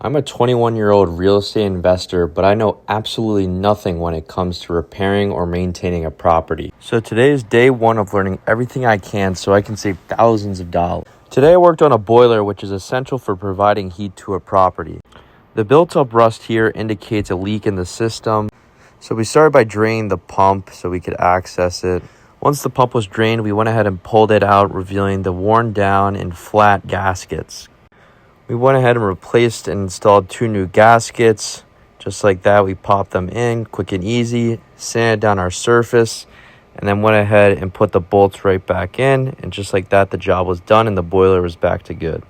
I'm a 21-year-old real estate investor, but I know absolutely nothing when it comes to repairing or maintaining a property. So today is day one of learning everything I can so I can save thousands of dollars. Today I worked on a boiler, which is essential for providing heat to a property. The built-up rust here indicates a leak in the system. So we started by draining the pump so we could access it. Once the pump was drained, we went ahead and pulled it out, revealing the worn down and flat gaskets. We went ahead and replaced and installed 2 new gaskets. Just like that, we popped them in quick and easy, sanded down our surface, and then went ahead and put the bolts right back in. And just like that, the job was done and the boiler was back to good.